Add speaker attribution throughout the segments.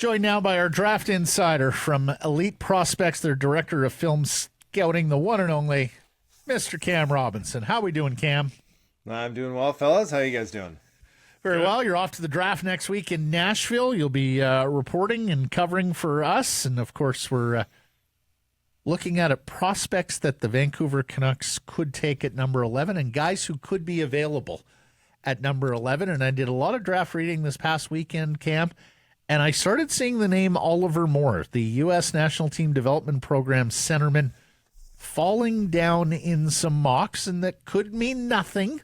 Speaker 1: Joined now by our draft insider from Elite Prospects, their director of film scouting, the one and only Mr. Cam Robinson. How we doing, Cam?
Speaker 2: I'm doing well, fellas. How you guys doing?
Speaker 1: Very well. You're off to the draft next week in Nashville. You'll be reporting and covering for us. And, of course, we're looking at prospects that the Vancouver Canucks could take at number 11 and guys who could be available at number 11. And I did a lot of draft reading this past weekend, Cam, and I started seeing the name Oliver Moore, the U.S. National Team Development Program centerman, falling down in some mocks, and that could mean nothing,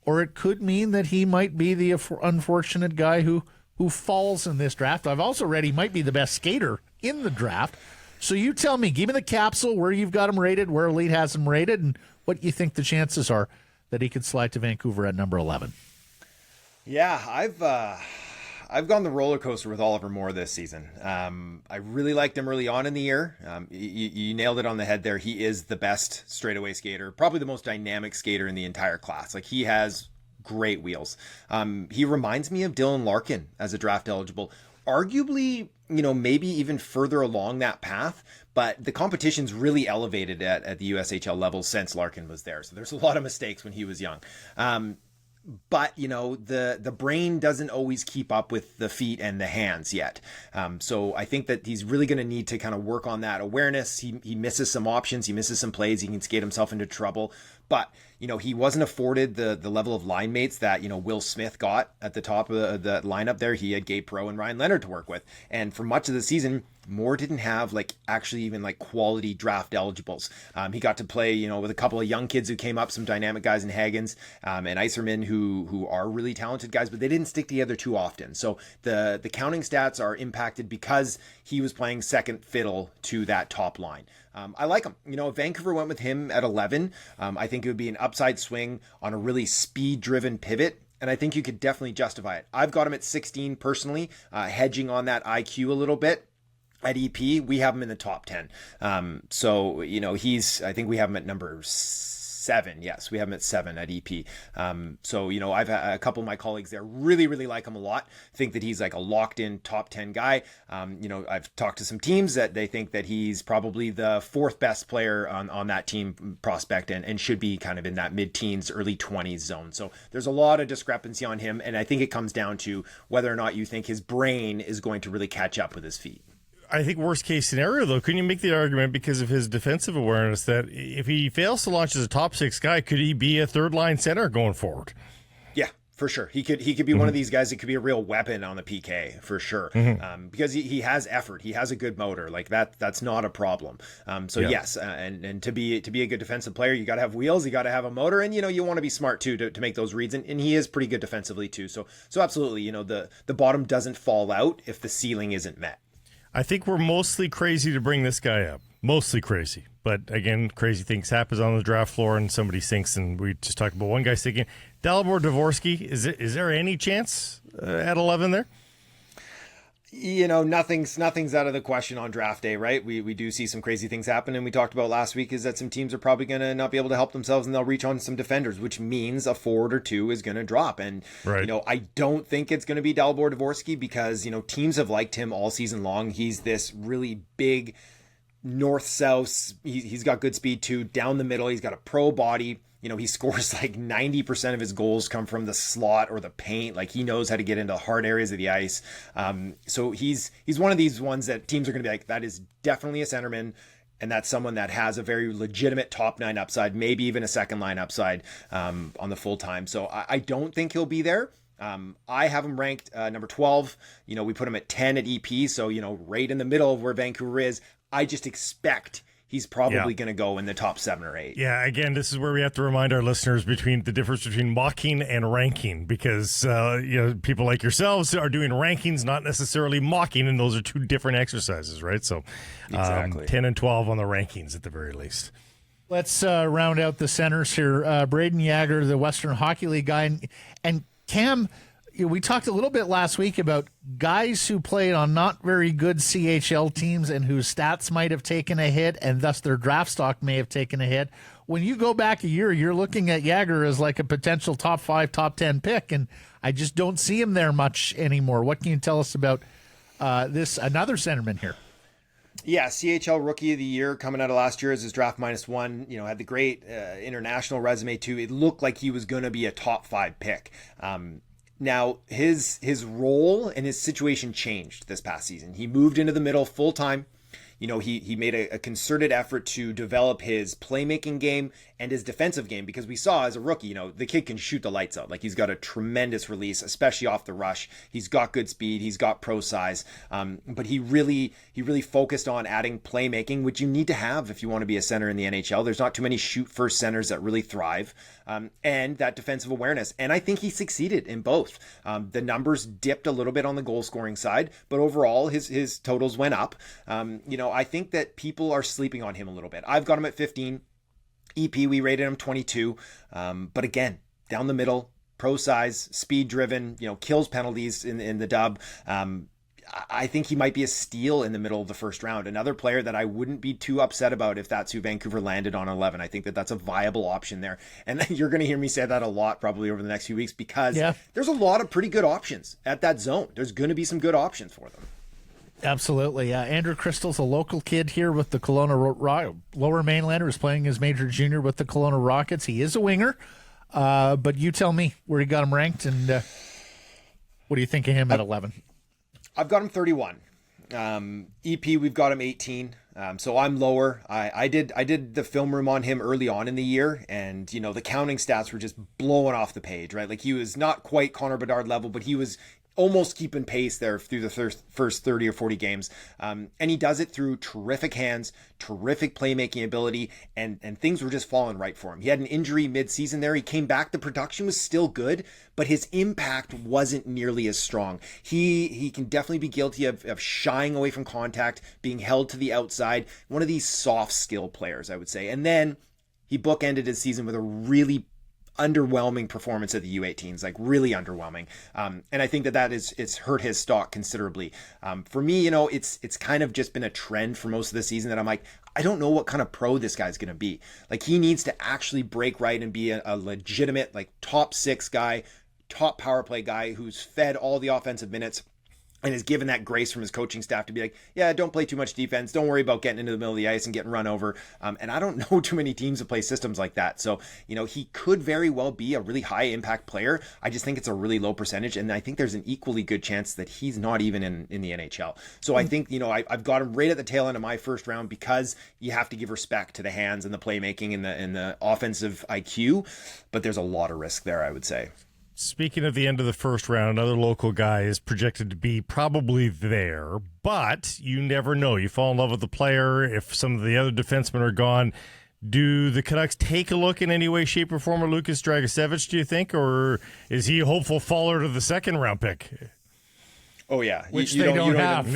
Speaker 1: or it could mean that he might be the unfortunate guy who falls in this draft. I've also read he might be the best skater in the draft. So you tell me, give me the capsule, where you've got him rated, where Elite has him rated, and what you think the chances are that he could slide to Vancouver at number 11.
Speaker 2: Yeah, I've gone the roller coaster with Oliver Moore this season. I really liked him early on in the year. You nailed it on the head there. He is the best straightaway skater, probably the most dynamic skater in the entire class. Like, he has great wheels. He reminds me of Dylan Larkin as a draft eligible. Arguably, maybe even further along that path, but the competition's really elevated at the USHL level since Larkin was there. So there's a lot of mistakes when he was young. But, the brain doesn't always keep up with the feet and the hands yet. So I think that he's really going to need to kind of work on that awareness. He misses some options. He misses some plays. He can skate himself into trouble. But, he wasn't afforded the level of line mates that, Will Smith got at the top of the lineup there. He had Gabe Perreault and Ryan Leonard to work with. And for much of the season, Moore didn't have quality draft eligibles. He got to play, with a couple of young kids who came up, some dynamic guys in Hagens and Iserman who are really talented guys, but they didn't stick together too often. So the counting stats are impacted because he was playing second fiddle to that top line. I like him. If Vancouver went with him at 11, I think it would be an upside swing on a really speed-driven pivot. And I think you could definitely justify it. I've got him at 16 personally, hedging on that IQ a little bit. At EP, we have him in the top 10. I think we have him at number 7. Yes, we have him at 7 at EP. I've had a couple of my colleagues there really, really like him a lot. Think that he's like a locked in top 10 guy. I've talked to some teams that they think that he's probably the 4th best player on that team prospect and should be kind of in that mid-teens, early 20s zone. So there's a lot of discrepancy on him. And I think it comes down to whether or not you think his brain is going to really catch up with his feet.
Speaker 3: I think worst case scenario, though, couldn't you make the argument because of his defensive awareness that if he fails to launch as a top 6 guy, could he be a third line center going forward?
Speaker 2: Yeah, for sure. He could be one of these guys that could be a real weapon on the PK for sure. Because he has effort. He has a good motor. Like that's not a problem. Yes. And to be a good defensive player, you got to have wheels, you got to have a motor, and you want to be smart too to make those reads. And he is pretty good defensively too. So absolutely, the bottom doesn't fall out if the ceiling isn't met.
Speaker 3: I think we're mostly crazy to bring this guy up. Mostly crazy. But again, crazy things happen on the draft floor and somebody sinks, and we just talked about one guy sinking. Dalibor Dvorsky, is there any chance at 11 there?
Speaker 2: Nothing's out of the question on draft day, right? We do see some crazy things happen, and we talked about last week is that some teams are probably going to not be able to help themselves, and they'll reach on some defenders, which means a forward or two is going to drop. And,
Speaker 3: right.
Speaker 2: I don't think it's going to be Dalibor Dvorsky because, teams have liked him all season long. He's this really big north-south. He's got good speed too, down the middle. He's got a pro body. He scores like 90% of his goals come from the slot or the paint. Like, he knows how to get into the hard areas of the ice. So he's one of these ones that teams are going to be like, that is definitely a centerman. And that's someone that has a very legitimate top 9 upside, maybe even a second line upside on the full time. So I don't think he'll be there. I have him ranked number 12. We put him at 10 at EP. So, right in the middle of where Vancouver is. I just expect he's probably going to go in the top 7 or 8.
Speaker 3: Yeah, again, this is where we have to remind our listeners between the difference between mocking and ranking, because people like yourselves are doing rankings, not necessarily mocking, and those are two different exercises, right? So
Speaker 2: exactly.
Speaker 3: 10 and 12 on the rankings at the very least.
Speaker 1: Let's round out the centers here. Braden Yager, the Western Hockey League guy, and Cam, we talked a little bit last week about guys who played on not very good CHL teams and whose stats might have taken a hit and thus their draft stock may have taken a hit. When you go back a year, you're looking at Yager as like a potential top 5, top 10 pick, and I just don't see him there much anymore. What can you tell us about this another centerman here.
Speaker 2: Yeah, CHL Rookie of the Year coming out of last year as his draft -1. Had the great international resume too. It looked like he was going to be a top 5 pick. Now his role and his situation changed this past season. He moved into the middle full time. He made a concerted effort to develop his playmaking game and his defensive game, because we saw as a rookie, the kid can shoot the lights out. Like, he's got a tremendous release, especially off the rush. He's got good speed. He's got pro size. But he really focused on adding playmaking, which you need to have if you want to be a center in the NHL. There's not too many shoot first centers that really thrive, and that defensive awareness. And I think he succeeded in both. The numbers dipped a little bit on the goal scoring side, but overall his totals went up. I think that people are sleeping on him a little bit. I've got him at 15. EP, we rated him 22. But again, down the middle, pro size, speed driven, kills penalties in the dub. I think he might be a steal in the middle of the first round. Another player that I wouldn't be too upset about if that's who Vancouver landed on 11. I think that that's a viable option there. And you're going to hear me say that a lot probably over the next few weeks, because there's a lot of pretty good options at that zone. There's going to be some good options for them.
Speaker 1: Absolutely. Andrew Cristall's a local kid here with the Kelowna Lower Mainlander, is playing as major junior with the Kelowna Rockets. He is a winger, but you tell me where you got him ranked, and what do you think of him at 11?
Speaker 2: I've got him 31. EP, we've got him 18. So I'm lower. I did the film room on him early on in the year, and the counting stats were just blowing off the page, right? Like, he was not quite Connor Bedard level, but he was almost keeping pace there through the first 30 or 40 games. And he does it through terrific hands, terrific playmaking ability, and things were just falling right for him. He had an injury mid-season there. He came back. The production was still good, but his impact wasn't nearly as strong. He can definitely be guilty of shying away from contact, being held to the outside. One of these soft skill players, I would say. And then he bookended his season with a really underwhelming performance at the U18s, like really underwhelming. And I think it's hurt his stock considerably. For me, it's kind of just been a trend for most of the season that I'm like, I don't know what kind of pro this guy's going to be. Like, he needs to actually break right and be a legitimate, like, top 6 guy, top power play guy who's fed all the offensive minutes and is given that grace from his coaching staff to be like, yeah, don't play too much defense. Don't worry about getting into the middle of the ice and getting run over. And I don't know too many teams that play systems like that. So, he could very well be a really high impact player. I just think it's a really low percentage. And I think there's an equally good chance that he's not even in the NHL. So I think, I've got him right at the tail end of my first round, because you have to give respect to the hands and the playmaking and the offensive IQ. But there's a lot of risk there, I would say.
Speaker 3: Speaking of the end of the first round, another local guy is projected to be probably there, but you never know. You fall in love with the player. If some of the other defensemen are gone, do the Canucks take a look in any way, shape, or form at Lucas Dragicevic, do you think? Or is he a hopeful faller to the second round pick?
Speaker 2: Oh, yeah.
Speaker 1: Which they don't have.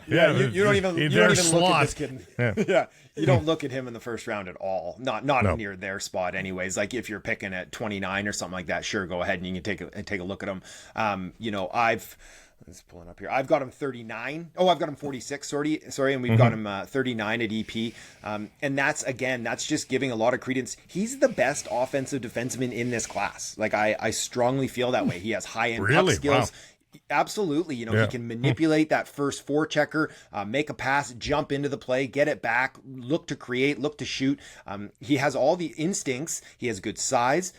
Speaker 2: You don't even look at this kid.
Speaker 3: Yeah.
Speaker 2: You don't look at him in the first round at all. Not near their spot anyways. Like, if you're picking at 29 or something like that, sure, go ahead and you can take a look at him. Let's pull it up here. I've got him 39. Oh, I've got him 46. Sorry, and we've got him 39 at EP. And that's just giving a lot of credence. He's the best offensive defenseman in this class. Like, I strongly feel that way. He has high end puck skills. Wow. Absolutely. He can manipulate that first forechecker, make a pass, jump into the play, get it back, look to create, look to shoot. He has all the instincts. He has good size,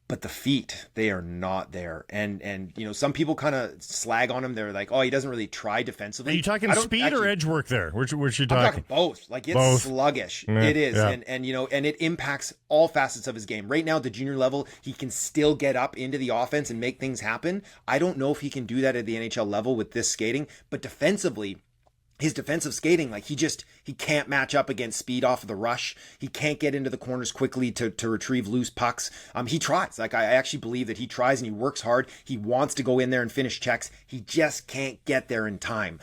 Speaker 2: but the feet, they are not there. And some people kind of slag on him. They're like, oh, he doesn't really try defensively.
Speaker 3: Are you talking speed or edge work there? Which you talking?
Speaker 2: I'm talking both. Like, it's both. Sluggish. Yeah, it is. Yeah. And it impacts all facets of his game. Right now, at the junior level, he can still get up into the offense and make things happen. I don't know if he can do that at the NHL level with this skating, but defensively, his defensive skating, like, he can't match up against speed off of the rush. He can't get into the corners quickly to retrieve loose pucks. He tries. Like, I actually believe that he tries and he works hard. He wants to go in there and finish checks. He just can't get there in time.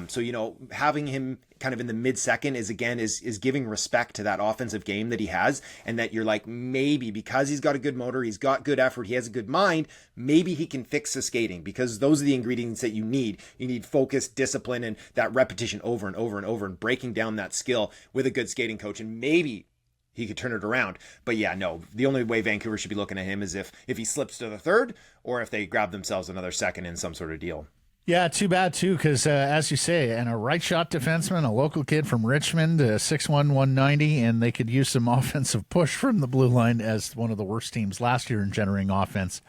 Speaker 2: So, having him kind of in the mid-second is giving respect to that offensive game that he has, and that you're like, maybe because he's got a good motor, he's got good effort, he has a good mind, maybe he can fix the skating, because those are the ingredients that you need. You need focus, discipline, and that repetition over and over and over, and breaking down that skill with a good skating coach, and maybe he could turn it around. But yeah, no, the only way Vancouver should be looking at him is if he slips to the third, or if they grab themselves another second in some sort of deal.
Speaker 1: Yeah, too bad, too, because as you say, and a right shot defenseman, a local kid from Richmond, 6'1", 190, and they could use some offensive push from the blue line as one of the worst teams last year in generating offense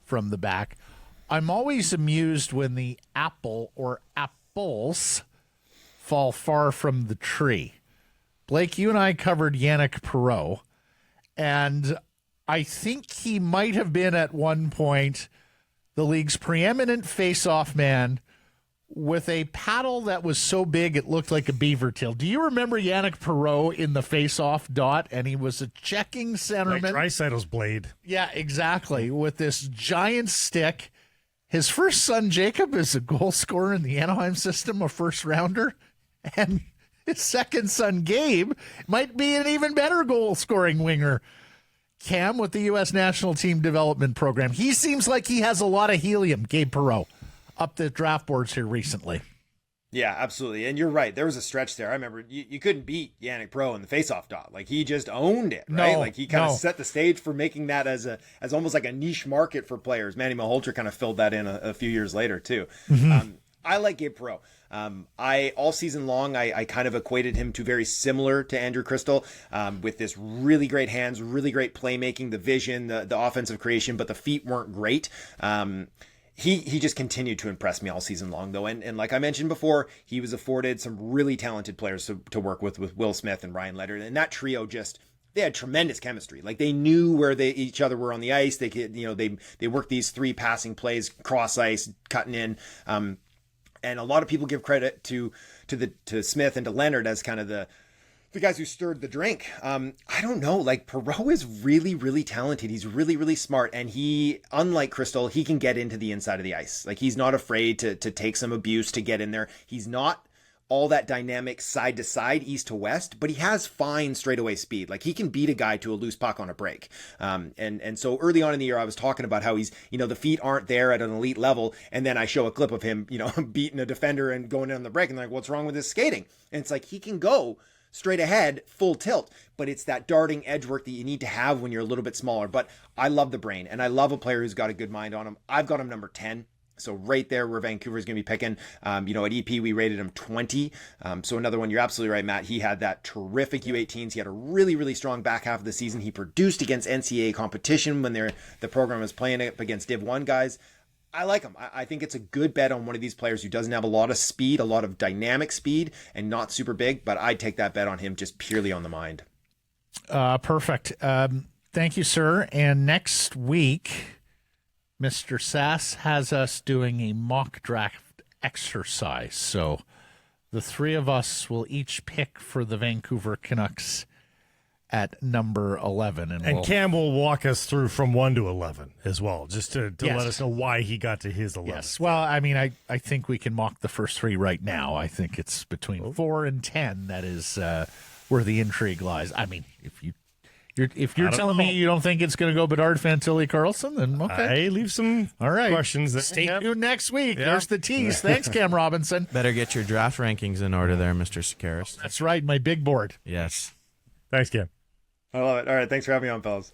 Speaker 1: from the back. I'm always amused when the apple or apples fall far from the tree. Blake, you and I covered Yager Perreault, and I think he might have been at one point the league's preeminent face-off man with a paddle that was so big it looked like a beaver tail. Do you remember Yager Perreault in the face-off dot? And he was a checking centerman.
Speaker 3: Like Draisaitl's blade.
Speaker 1: Yeah, exactly. With this giant stick. His first son, Jacob, is a goal scorer in the Anaheim system, a first-rounder. And his second son, Gabe, might be an even better goal-scoring winger. Cam with the U.S. National Team Development Program. He seems like he has a lot of helium, Gabe Perreault, up the draft boards here recently.
Speaker 2: Yeah, absolutely. And you're right. There was a stretch there. I remember you couldn't beat Yager Perreault in the faceoff dot. Like, he just owned it, right?
Speaker 1: No,
Speaker 2: like, he kind of set the stage for making that as almost like a niche market for players. Manny Malhotra kind of filled that in a few years later, too. Mm-hmm. I like Gabe Perreault. All season long, I kind of equated him to very similar to Andrew Cristall, with this really great hands, really great playmaking, the vision, the offensive creation, but the feet weren't great. He just continued to impress me all season long, though. And like I mentioned before, he was afforded some really talented players to work with Will Smith and Ryan Leonard. And that trio they had tremendous chemistry. Like, they knew where each other were on the ice. They could, they worked these 3 passing plays, cross ice, cutting in. And a lot of people give credit to Smith and to Leonard as kind of the guys who stirred the drink. I don't know. Like, Perreault is really, really talented. He's really, really smart. And he, unlike Cristall, he can get into the inside of the ice. Like, he's not afraid to take some abuse to get in there. He's not all that dynamic side to side, east to west, but he has fine straightaway speed. Like, he can beat a guy to a loose puck on a break. And so early on in the year, I was talking about how he's, the feet aren't there at an elite level. And then I show a clip of him, beating a defender and going in on the break, and like, what's wrong with his skating? And it's like, he can go straight ahead, full tilt, but it's that darting edge work that you need to have when you're a little bit smaller. But I love the brain, and I love a player who's got a good mind on him. I've got him number 10. So right there where Vancouver is going to be picking. At EP, we rated him 20. So another one, you're absolutely right, Matt. He had that terrific U18s. He had a really, really strong back half of the season. He produced against NCAA competition when the program was playing up against Div 1 guys. I like him. I think it's a good bet on one of these players who doesn't have a lot of speed, a lot of dynamic speed, and not super big, but I'd take that bet on him just purely on the mind.
Speaker 1: Perfect. Thank you, sir. And next week, Mr. Sass has us doing a mock draft exercise. So the 3 of us will each pick for the Vancouver Canucks at number 11.
Speaker 3: And Cam will walk us through from 1 to 11 as well, just to let us know why he got to his 11.
Speaker 1: Yes. Well, I mean, I think we can mock the first 3 right now. I think it's between 4 and 10 that is where the intrigue lies. I mean, if you're telling me you don't think it's going to go Bedard, Fantilli, Carlson, then okay.
Speaker 3: I leave some questions there.
Speaker 1: Stay tuned next week. Yeah. There's the tease. Thanks, Cam Robinson.
Speaker 4: Better get your draft rankings in order there, Mr. Sakaris.
Speaker 1: That's right, my big board.
Speaker 4: Yes.
Speaker 3: Thanks, Cam.
Speaker 2: I love it. All right, thanks for having me on, fellas.